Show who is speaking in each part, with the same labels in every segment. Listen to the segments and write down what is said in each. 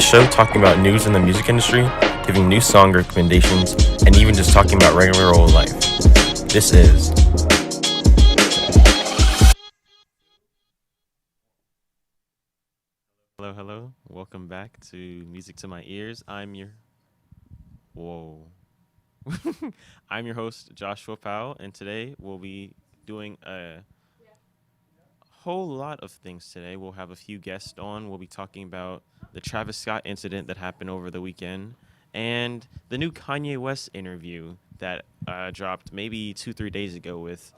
Speaker 1: a show talking about news in the music industry, giving new song recommendations, and even just talking about regular old life. This is
Speaker 2: Hello, hello. Welcome back to Music to My Ears. Whoa. I'm your host, Joshua Powell, and today we'll be doing a whole lot of things today. We'll have a few guests on. We'll be talking about the Travis Scott incident that happened over the weekend and the new Kanye West interview that dropped maybe 2, 3 days ago with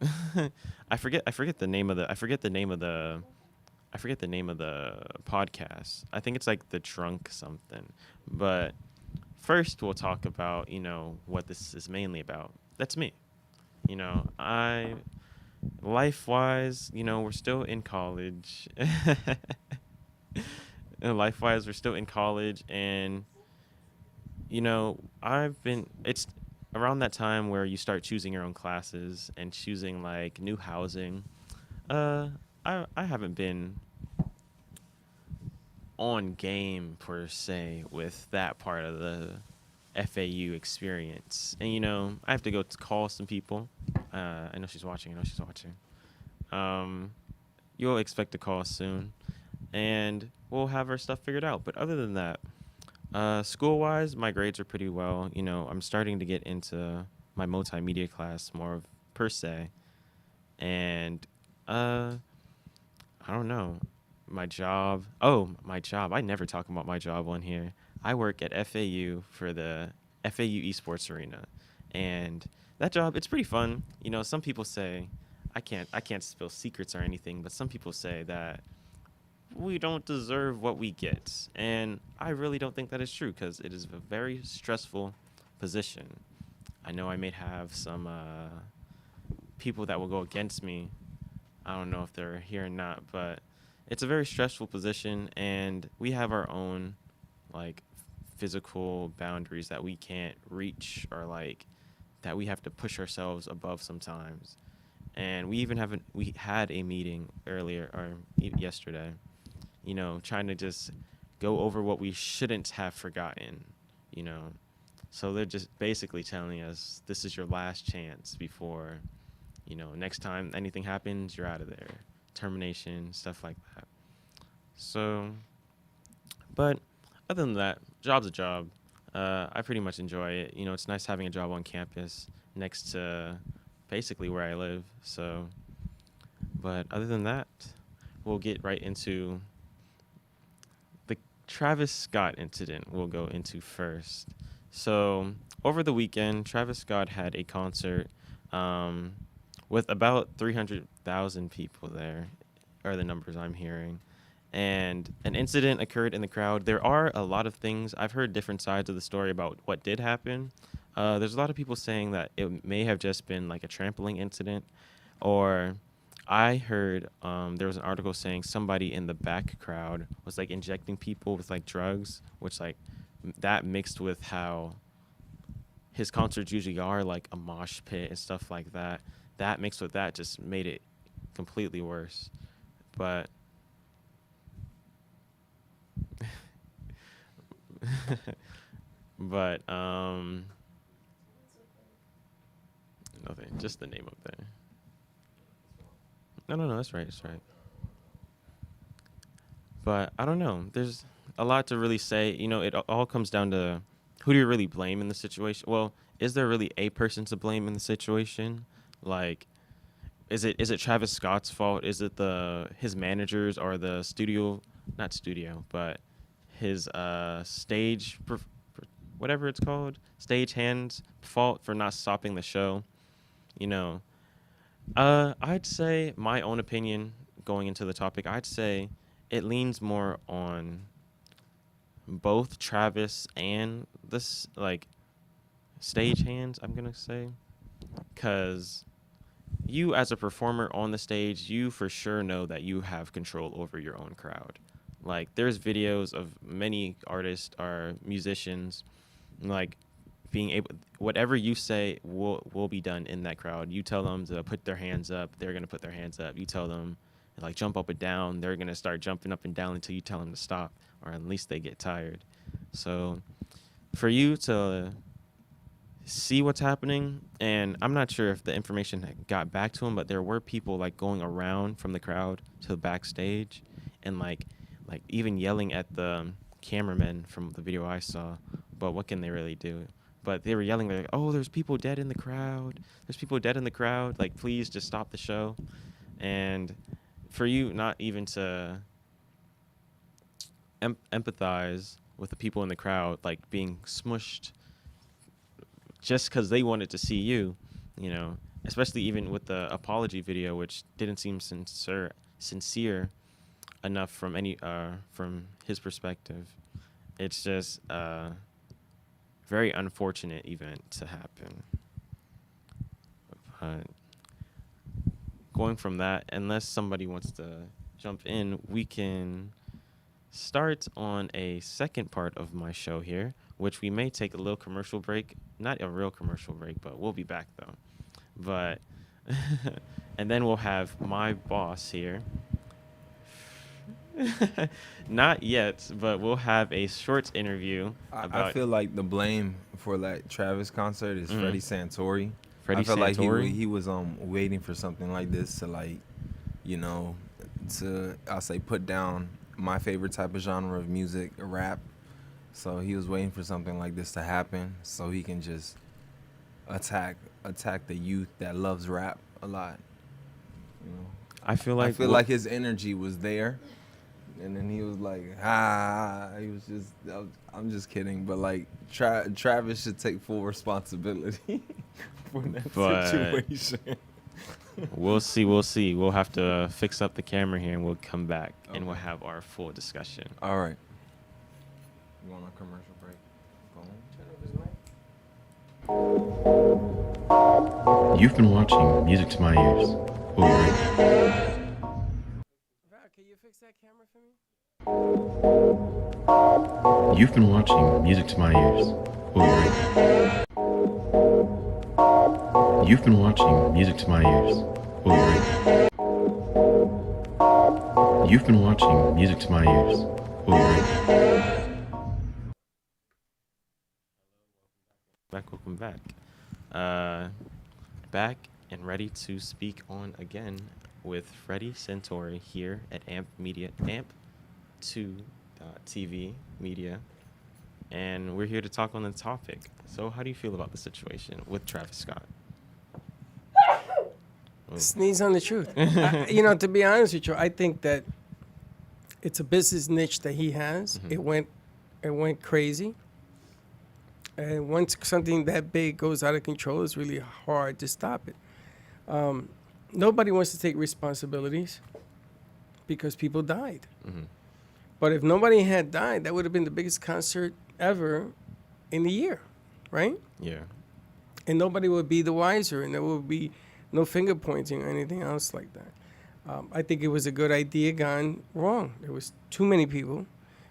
Speaker 2: I forget the name of the podcast. I think it's like the Drunk something. But first we'll talk about, what this is mainly about. That's me. I life wise, we're still in college. Life wise, we're still in college and it's around that time where you start choosing your own classes and choosing like new housing. Uh I haven't been on game per se with that part of the FAU experience. And I have to go to call some people. I know she's watching. Um, you'll expect a call soon, and we'll have our stuff figured out. But other than that, school wise, my grades are pretty well. I'm starting to get into my multimedia class more of per se, and uh, I don't know. My job. Oh, my job. I never talk about my job on here. I work at FAU for the FAU Esports Arena, and that job it's pretty fun. Some people say I can't spill secrets or anything, but some people say that we don't deserve what we get, and I really don't think that is true because it is a very stressful position. I know I may have some people that will go against me. I don't know if they're here or not, but it's a very stressful position, and we have our own like physical boundaries that we can't reach or like that we have to push ourselves above sometimes. And we had a meeting earlier or yesterday, trying to just go over what we shouldn't have forgotten, you know. So they're just basically telling us this is your last chance before, next time anything happens, you're out of there. Termination, stuff like that. So, but other than that, job's a job. I pretty much enjoy it. It's nice having a job on campus next to basically where I live. So, but other than that, we'll get right into the Travis Scott incident. We'll go into first. So, over the weekend, Travis Scott had a concert um, with about 300,000 people there, are the numbers I'm hearing. And an incident occurred in the crowd. There are a lot of things. I've heard different sides of the story about what did happen. There's a lot of people saying that it may have just been like a trampling incident, or I heard there was an article saying somebody in the back crowd was like injecting people with like drugs, which like that mixed with how his concerts usually are, like a mosh pit and stuff like that. That mixed with that just made it completely worse. But but nothing, just the name up there. No, that's right, that's right. But I don't know. There's a lot to really say. It all comes down to who do you really blame in the situation? Well, is there really a person to blame in the situation? Like, is it Travis Scott's fault? Is it the his managers or the studio, not studio, but his whatever it's called, stage hands fault for not stopping the show? You know, I'd say my own opinion going into the topic. I'd say it leans more on both Travis and this like stage hands. I'm gonna say, cause you as a performer on the stage, you for sure know that you have control over your own crowd. Like there's videos of many artists or musicians like being able whatever you say will be done in that crowd. You tell them to put their hands up, they're going to put their hands up. You tell them like jump up and down, they're gonna start jumping up and down until you tell them to stop, or at least they get tired. So for you to see what's happening, and I'm not sure if the information had got back to him, but there were people like going around from the crowd to the backstage, and like even yelling at the cameramen from the video I saw. But what can they really do? But they were yelling like, "Oh, there's people dead in the crowd. There's people dead in the crowd. Like, please just stop the show." And for you not even to empathize with the people in the crowd, like being smushed just because they wanted to see you, you know, especially even with the apology video, which didn't seem sincere enough from his perspective. It's just a very unfortunate event to happen. But going from that, unless somebody wants to jump in, we can start on a second part of my show here, which we may take a little commercial break. Not a real commercial break, but we'll be back though. But and then we'll have my boss here. Not yet, but we'll have a short interview about.
Speaker 3: I feel like the blame for that Travis concert is Freddie Santori.
Speaker 2: Freddie
Speaker 3: I feel
Speaker 2: Santori?
Speaker 3: like he was waiting for something like this to, like, you know, to, I'll say, put down my favorite type of genre of music, rap. So he was waiting for something like this to happen so he can just attack the youth that loves rap a lot. You know,
Speaker 2: I feel
Speaker 3: like his energy was there, and then he was like, he was just, I'm just kidding, but like Travis should take full responsibility for that situation.
Speaker 2: We'll see. We'll have to fix up the camera here, and we'll come back and we'll have our full discussion.
Speaker 3: All right. You want a commercial break?
Speaker 1: You've been watching Music to My Ears. We'll be right back.
Speaker 4: Can you fix that camera for me?
Speaker 1: You've been watching Music to My Ears. We'll be right back. You've been watching Music to My Ears. We'll be right back. You've been watching Music to My Ears. We'll be right back.
Speaker 2: Welcome back. Back and ready to speak on again with Freddie Santori here at AMP2.TV Media. And we're here to talk on the topic. So how do you feel about the situation with Travis Scott?
Speaker 4: Sneeze on the truth. To be honest with you, I think that it's a business niche that he has. Mm-hmm. It went crazy. And once something that big goes out of control, it's really hard to stop it. Nobody wants to take responsibilities because people died. Mm-hmm. But if nobody had died, that would have been the biggest concert ever in the year, right?
Speaker 2: Yeah.
Speaker 4: And nobody would be the wiser, and there would be no finger pointing or anything else like that. I think it was a good idea gone wrong. There was too many people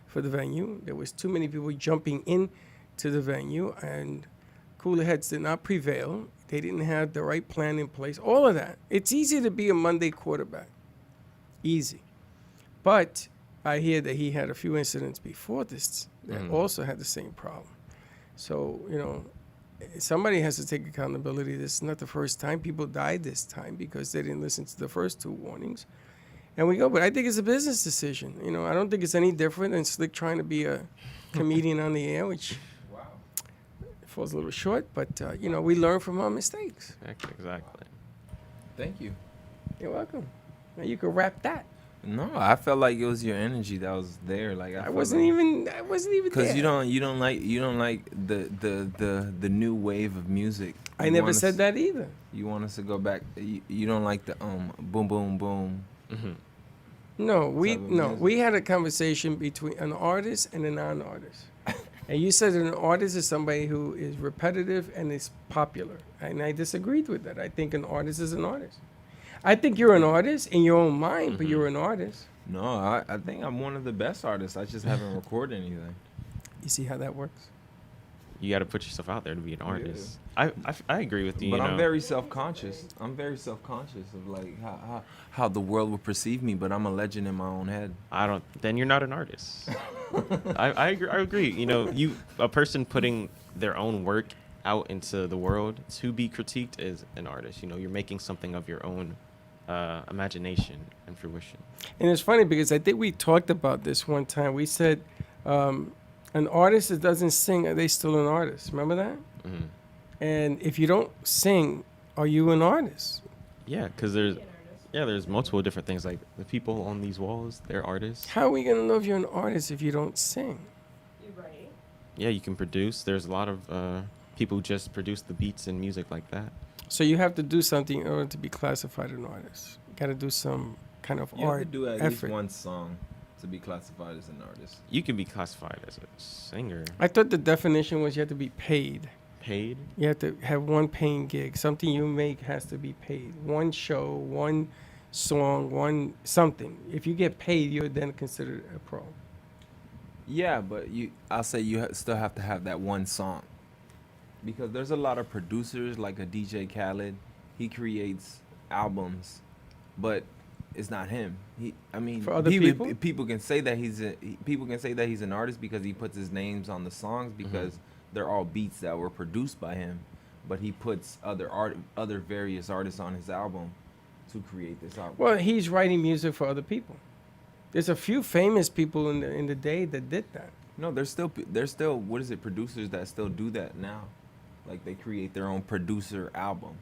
Speaker 4: for the venue. There was too many people jumping in to the venue, and cooler heads did not prevail. They didn't have the right plan in place. All of that. It's easy to be a Monday quarterback. Easy. But I hear that he had a few incidents before this that also had the same problem. So, somebody has to take accountability. This is not the first time. People died this time because they didn't listen to the first two warnings. And we go, but I think it's a business decision. I don't think it's any different than Slick trying to be a comedian on the air, which falls a little short, but, we learn from our mistakes.
Speaker 2: Exactly.
Speaker 3: Thank you.
Speaker 4: You're welcome. Now you can wrap that.
Speaker 3: No, I felt like it was your energy that was there. Like
Speaker 4: I wasn't even
Speaker 3: because you don't like the new wave of music.
Speaker 4: I never said that either.
Speaker 3: You want us to go back? You don't like the boom boom boom.
Speaker 4: Mm-hmm. No, we had a conversation between an artist and a non-artist. And you said an artist is somebody who is repetitive and is popular. And I disagreed with that. I think an artist is an artist. I think you're an artist in your own mind, but you're an artist.
Speaker 3: No, I think I'm one of the best artists. I just haven't recorded anything.
Speaker 4: You see how that works?
Speaker 2: You got to put yourself out there to be an artist. I agree with you.
Speaker 3: But
Speaker 2: you
Speaker 3: I'm
Speaker 2: know?
Speaker 3: very self-conscious. I'm very self-conscious of like how the world would perceive me. But I'm a legend in my own head.
Speaker 2: I don't. Then you're not an artist. I agree. I agree. You know, a person putting their own work out into the world to be critiqued is an artist. You know, you're making something of your own imagination and fruition.
Speaker 4: And it's funny because I think we talked about this one time. We said an artist that doesn't sing, are they still an artist? Remember that?
Speaker 2: Mm-hmm.
Speaker 4: And if you don't sing, are you an artist?
Speaker 2: Yeah, because there's multiple different things. Like the people on these walls, they're artists.
Speaker 4: How are we going to know if you're an artist if you don't sing?
Speaker 5: You're right.
Speaker 2: Yeah, you can produce. There's a lot of people who just produce the beats and music like that.
Speaker 4: So you have to do something in order to be classified an artist. You got to do some kind of
Speaker 3: You
Speaker 4: art
Speaker 3: have to do at
Speaker 4: effort.
Speaker 3: least one song to be classified as an artist.
Speaker 2: You can be classified as a singer.
Speaker 4: I thought the definition was you have to be paid.
Speaker 2: Paid?
Speaker 4: You have to have one paying gig. Something you make has to be paid. One show, one song, one something. If you get paid, you're then considered a pro.
Speaker 3: Yeah, but I'll say you still have to have that one song. Because there's a lot of producers like a DJ Khaled. He creates albums, but it's not him.
Speaker 4: For other people?
Speaker 3: People can say that people can say that he's an artist because he puts his names on the songs because they're all beats that were produced by him, but he puts other various artists on his album to create this album.
Speaker 4: Well, he's writing music for other people. There's a few famous people in the day that did that.
Speaker 3: No, there's still what is it, producers that still do that now. Like they create their own producer album.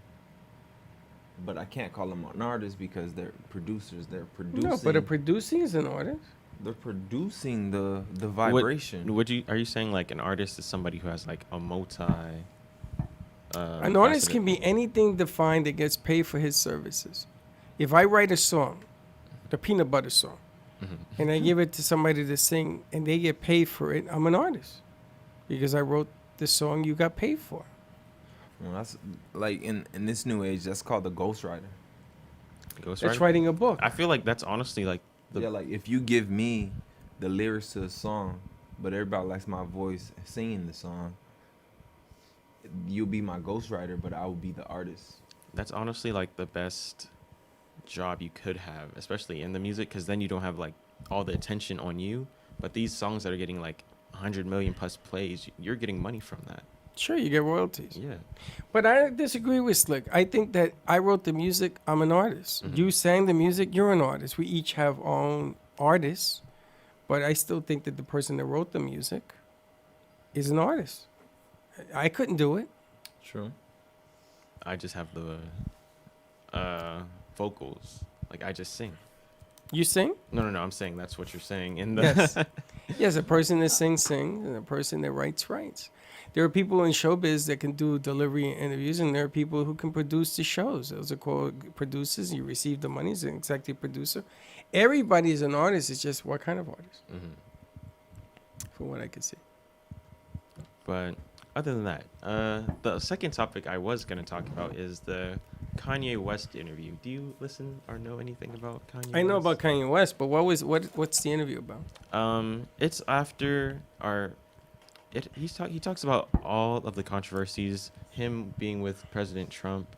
Speaker 3: But I can't call them an artist because they're producers. They're producing.
Speaker 4: No, but a producing is an artist.
Speaker 3: They're producing the vibration.
Speaker 2: Are you saying like an artist is somebody who has like a multi?
Speaker 4: An artist can be anything defined that gets paid for his services. If I write a song, the peanut butter song, and I give it to somebody to sing and they get paid for it, I'm an artist because I wrote the song you got paid for.
Speaker 3: Well, that's like in this new age, that's called the ghostwriter.
Speaker 4: That's writing a book.
Speaker 2: I feel like that's honestly like
Speaker 3: like if you give me the lyrics to a song, but everybody likes my voice singing the song, you'll be my ghostwriter, but I will be the artist.
Speaker 2: That's honestly like the best job you could have, especially in the music, because then you don't have like all the attention on you. But these songs that are getting like 100 million plus plays, you're getting money from that.
Speaker 4: Sure, you get royalties.
Speaker 2: Yeah.
Speaker 4: But I disagree with Slick. I think that I wrote the music, I'm an artist. You sang the music, you're an artist. We each have our own artists, but I still think that the person that wrote the music is an artist. I couldn't do it.
Speaker 3: True.
Speaker 2: I just have the vocals. Like I just sing.
Speaker 4: You sing?
Speaker 2: No. I'm saying that's what you're saying in the.
Speaker 4: Yes. Yes, a person that sings, and a person that writes. There are people in showbiz that can do delivery and interviews, and there are people who can produce the shows. Those are called producers. You receive the money as an executive producer. Everybody is an artist. It's just what kind of artist, from what I can see.
Speaker 2: But other than that, the second topic I was going to talk about is the Kanye West interview. Do you listen or know anything about Kanye West?
Speaker 4: I know about Kanye West, but what's the interview about?
Speaker 2: It's after he talks about all of the controversies, him being with President Trump,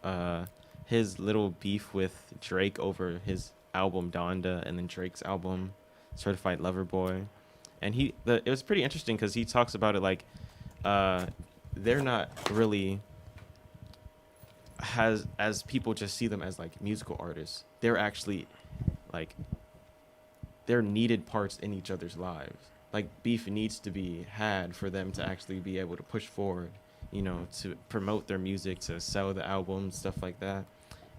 Speaker 2: his little beef with Drake over his album Donda, and then Drake's album Certified Lover Boy, and it was pretty interesting because he talks about it like they're not really as people just see them as like musical artists. They're actually like they're needed parts in each other's lives. Like beef needs to be had for them to actually be able to push forward, to promote their music, to sell the albums, stuff like that.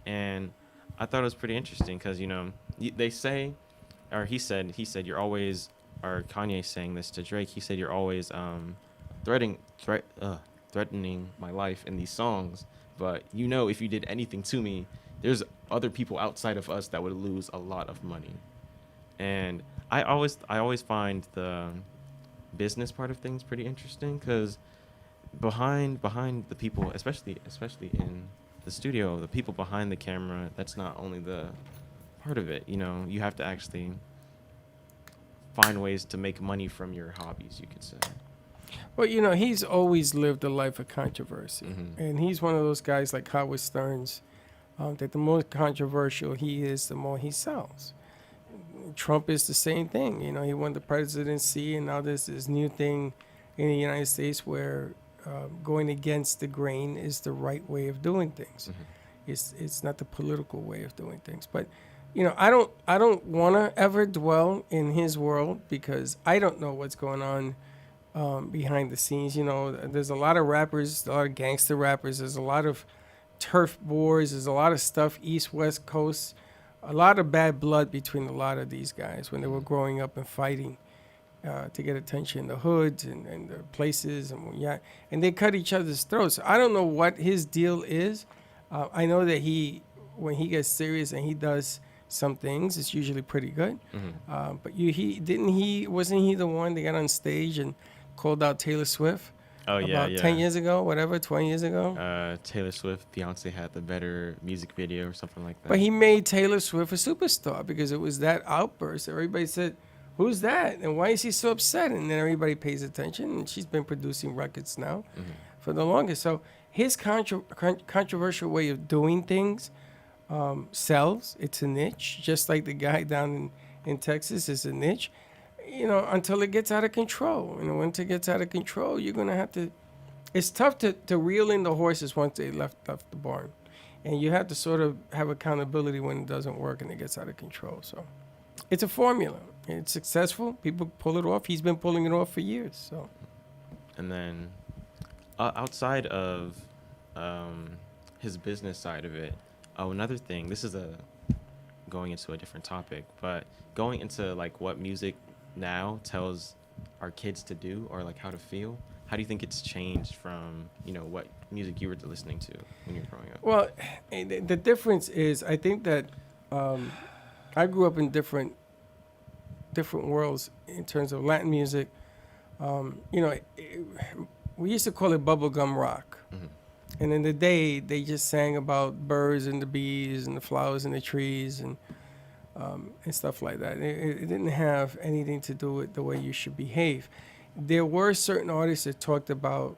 Speaker 2: And I thought it was pretty interesting because, they say, or he said you're always, or Kanye saying this to Drake, he said you're always threatening my life in these songs. But, if you did anything to me, there's other people outside of us that would lose a lot of money. And I always find the business part of things pretty interesting because behind the people, especially in the studio, the people behind the camera, that's not only the part of it. You have to actually find ways to make money from your hobbies, you could say.
Speaker 4: Well, you know, he's always lived a life of controversy,
Speaker 2: Mm-hmm.
Speaker 4: and he's one of those guys like Howard Stern's. That the more controversial he is, the more he sells. Trump is the same thing. You know, he won the presidency, and now there's this new thing in the United States where going against the grain is the right way of doing things.
Speaker 2: Mm-hmm.
Speaker 4: It's not the political way of doing things. But you know, I don't want to ever dwell in his world because I don't know what's going on behind the scenes. You know, there's a lot of rappers, a lot of gangster rappers. There's a lot of turf wars. There's a lot of stuff East West Coast. A lot of bad blood between a lot of these guys when they were growing up and fighting to get attention in the hoods and the places and they cut each other's throats. I don't know what his deal is. I know that when he gets serious and he does some things, it's usually pretty good.
Speaker 2: Mm-hmm.
Speaker 4: But wasn't he the one that got on stage and called out Taylor Swift
Speaker 2: Oh yeah,
Speaker 4: about
Speaker 2: yeah.
Speaker 4: 10 years ago, whatever, 20 years ago?
Speaker 2: Taylor Swift, Beyonce had the better music video or something like that.
Speaker 4: But he made Taylor Swift a superstar because it was that outburst. Everybody said, "Who's that? And why is he so upset?" And then everybody pays attention. And she's been producing records now
Speaker 2: Mm-hmm.
Speaker 4: for the longest. So his controversial way of doing things sells. It's a niche, just like the guy down in Texas is a niche. You know, until it gets out of control. You know, once it gets out of control, you're gonna have to. It's tough to reel in the horses once they left the barn, and you have to sort of have accountability when it doesn't work and it gets out of control. So, it's a formula. It's successful. People pull it off. He's been pulling it off for years. So,
Speaker 2: And then outside of his business side of it, another thing. This is going into a different topic, but going into like what music now tells our kids to do or like how to feel. How do you think it's changed from what music you were listening to when you were growing up?
Speaker 4: well, the difference is I think that I grew up in different worlds in terms of Latin music. We used to call it bubblegum rock.
Speaker 2: Mhm.
Speaker 4: And in the day, they just sang about birds and the bees and the flowers and the trees and stuff like that. It didn't have anything to do with the way you should behave. There were certain artists that talked about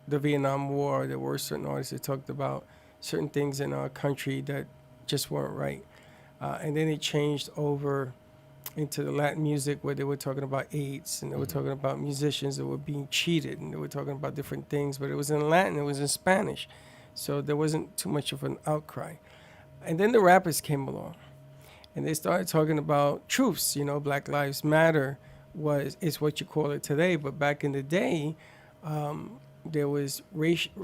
Speaker 4: the Vietnam War. There were certain artists that talked about certain things in our country that just weren't right. And then it changed over into the Latin music where they were talking about AIDS and they were talking about musicians that were being cheated and they were talking about different things, but it was in Latin, it was in Spanish. So there wasn't too much of an outcry. And then the rappers came along and they started talking about truths, Black Lives Matter is what you call it today, but back in the day, there was racial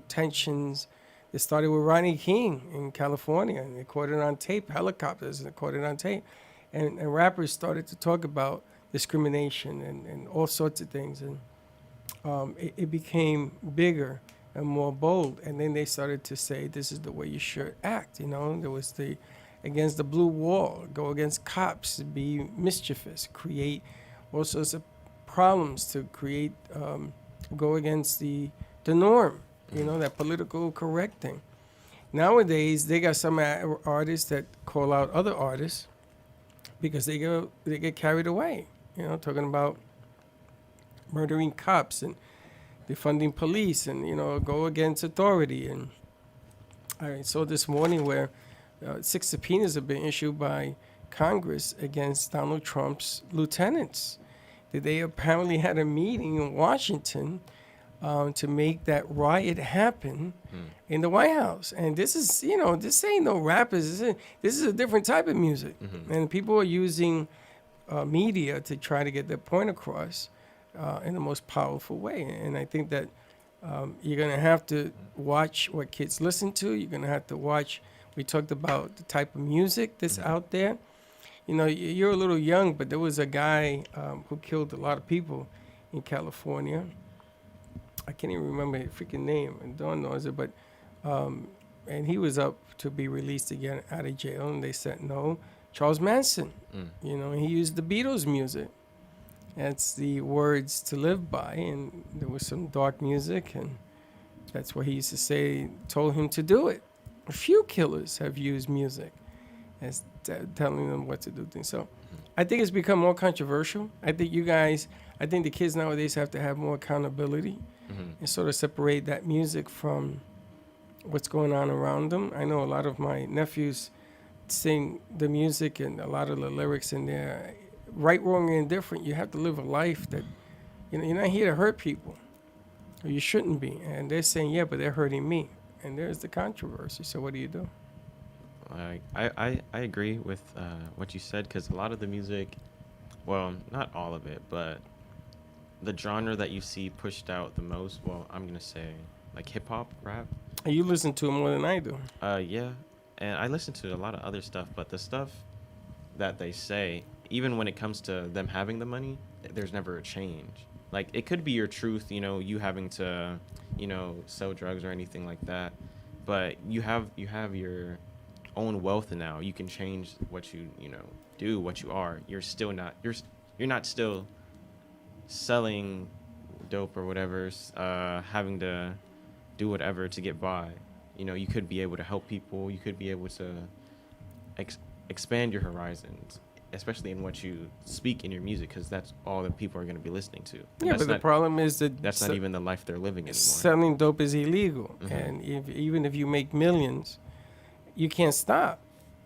Speaker 4: tensions. It started with Ronnie King in California, and they caught it on tape, helicopters, and they caught it on tape. And rappers started to talk about discrimination and all sorts of things. And it became bigger and more bold. And then they started to say, this is the way you should act. There was against the blue wall, go against cops, be mischievous, create all sorts of problems to create, go against the norm. That political correct thing. Nowadays, they got some artists that call out other artists because they get carried away. Talking about murdering cops and defunding police and go against authority. And I saw this morning where 6 subpoenas have been issued by Congress against Donald Trump's lieutenants. That they apparently had a meeting in Washington to make that riot happen in the White House. And this is, this ain't no rappers. This is a different type of music. Mm-hmm. And people are using media to try to get their point across in the most powerful way. And I think that you're going to have to watch what kids listen to. You're going to have to watch, we talked about the type of music that's out there. You're a little young, but there was a guy who killed a lot of people in California. I can't even remember his freaking name, and Dawn knows it, but and he was up to be released again out of jail, and they said no. Charles Manson, he used the Beatles music. That's the words to live by, and there was some dark music, and that's what he used to say, told him to do it. A few killers have used music as telling them what to do things. So I think it's become more controversial. I think you guys, I think the kids nowadays have to have more accountability and sort of separate that music from what's going on around them. I know a lot of my nephews sing the music and a lot of the lyrics in there, right, wrong, and indifferent. You have to live a life that, you're not here to hurt people, or you shouldn't be. And they're saying, yeah, but they're hurting me. And there's the controversy. So what do you do?
Speaker 2: I agree with what you said, because a lot of the music, well, not all of it, but the genre that you see pushed out the most, well, I'm going to say like hip hop, rap.
Speaker 4: And you listen to it more than I do.
Speaker 2: Yeah. And I listen to a lot of other stuff, but the stuff that they say, even when it comes to them having the money, there's never a change. Like, it could be your truth, you having to, sell drugs or anything like that, but you have your own wealth now. You can change what you do, what you are. You're still not you're not still selling dope or whatever, having to do whatever to get by. You could be able to help people. You could be able to expand your horizons, especially in what you speak in your music, because that's all that people are going to be listening to.
Speaker 4: Yeah, but the problem is that
Speaker 2: that's not even the life they're living anymore.
Speaker 4: Selling dope is illegal, and even if you make millions, you can't stop,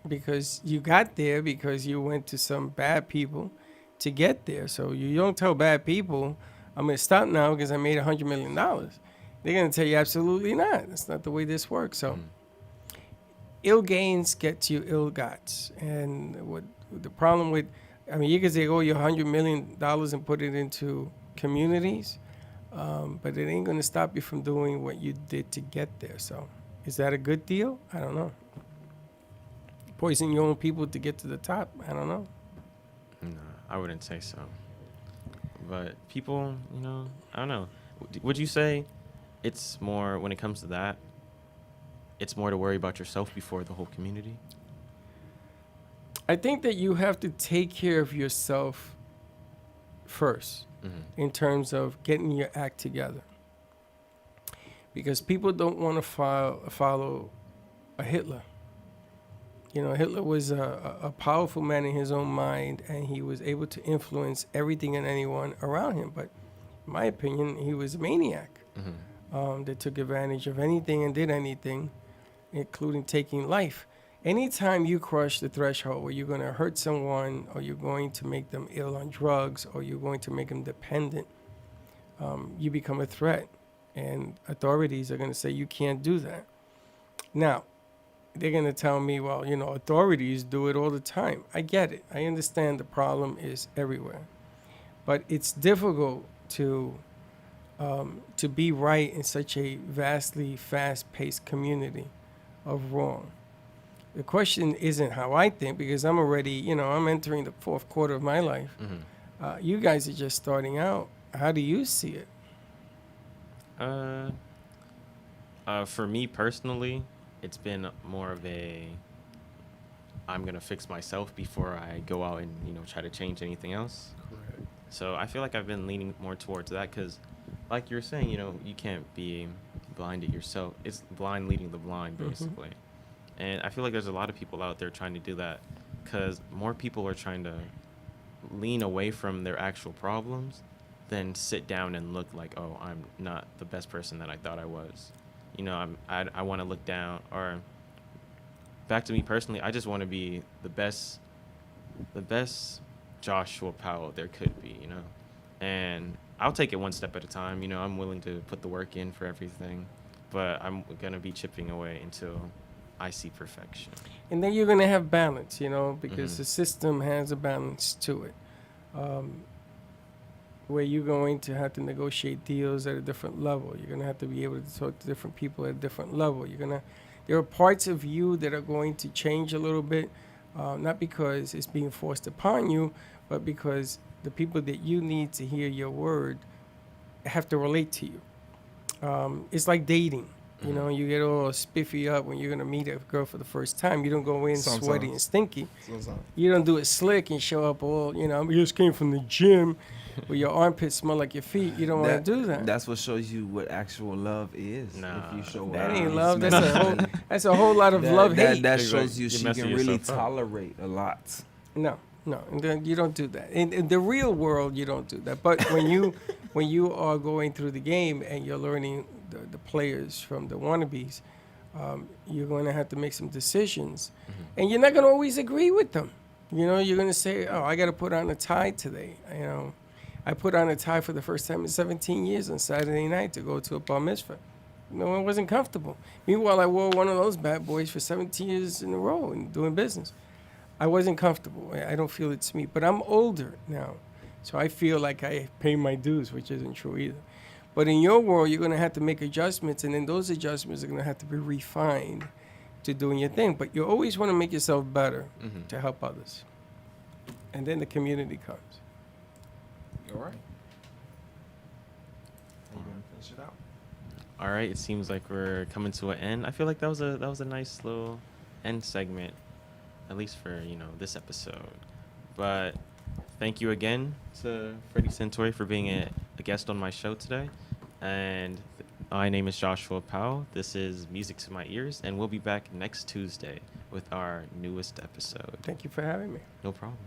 Speaker 4: because you got there because you went to some bad people to get there. So you don't tell bad people, I'm going to stop now because I made $100 million. They're going to tell you absolutely not. That's not the way this works. So ill gains get you ill gots. And what the problem with, you can say, oh, your $100 million and put it into communities, but it ain't going to stop you from doing what you did to get there. So is that a good deal? I don't know. Poison your own people to get to the top? I don't know.
Speaker 2: No, I wouldn't say so. But people, I don't know. Would you say it's more, when it comes to that, it's more to worry about yourself before the whole community?
Speaker 4: I think that you have to take care of yourself first in terms of getting your act together. Because people don't want to follow a Hitler. Hitler was a powerful man in his own mind, and he was able to influence everything and anyone around him. But in my opinion, he was a maniac that took advantage of anything and did anything, including taking life. Anytime you crush the threshold where you're going to hurt someone, or you're going to make them ill on drugs, or you're going to make them dependent, you become a threat. And authorities are going to say you can't do that. Now, they're going to tell me, well, authorities do it all the time. I get it. I understand the problem is everywhere. But it's difficult to be right in such a vastly fast-paced community of wrong. The question isn't how I think, because I'm already, I'm entering the fourth quarter of my life. You guys are just starting out. How do you see it?
Speaker 2: For me personally, it's been more of I'm going to fix myself before I go out and, try to change anything else.
Speaker 4: Correct.
Speaker 2: So I feel like I've been leaning more towards that, because like you were saying, you can't be blinded yourself. It's blind leading the blind, basically. And I feel like there's a lot of people out there trying to do that, because more people are trying to lean away from their actual problems than sit down and look like, oh, I'm not the best person that I thought I was. I want to look down, or back to me personally, I just want to be the best Joshua Powell there could be, and I'll take it one step at a time. I'm willing to put the work in for everything, but I'm going to be chipping away until I see perfection.
Speaker 4: And then you're going to have balance, because the system has a balance to it, where you're going to have to negotiate deals at a different level. You're going to have to be able to talk to different people at a different level. There are parts of you that are going to change a little bit, not because it's being forced upon you, but because the people that you need to hear your word have to relate to you. It's like dating. You get all spiffy up when you're going to meet a girl for the first time. You don't go in sweaty and stinky. You don't do it slick and show up all, I just came from the gym where your armpits smell like your feet. You don't want to do that.
Speaker 3: That's what shows you what actual love is.
Speaker 2: Nah,
Speaker 3: if you show
Speaker 4: that
Speaker 3: up,
Speaker 4: ain't love. That's a whole lot of love hate.
Speaker 3: That shows you she
Speaker 2: messing
Speaker 3: can really
Speaker 2: yourself up.
Speaker 3: tolerate a lot.
Speaker 4: No, No, and then you don't do that. In the real world, you don't do that. But when you are going through the game and you're learning the players from the wannabes, you're going to have to make some decisions, and you're not going to always agree with them. You know, you're going to say, "Oh, I got to put on a tie today." You know, I put on a tie for the first time in 17 years on Saturday night to go to a bar mitzvah. No one wasn't comfortable. Meanwhile, I wore one of those bad boys for 17 years in a row and doing business. I wasn't comfortable. I don't feel it's me. But I'm older now, so I feel like I pay my dues, which isn't true either. But in your world, you're going to have to make adjustments, and then those adjustments are going to have to be refined to doing your thing. But you always want to make yourself better to help others. And then the community comes.
Speaker 3: All right. How you going to finish it out?
Speaker 2: All right, it seems like we're coming to an end. I feel like that was a nice little end segment, at least for, this episode. But thank you again to Freddie Santori for being a guest on my show today. And my name is Joshua Powell. This is Music to My Ears, and we'll be back next Tuesday with our newest episode.
Speaker 4: Thank you for having me.
Speaker 2: No problem.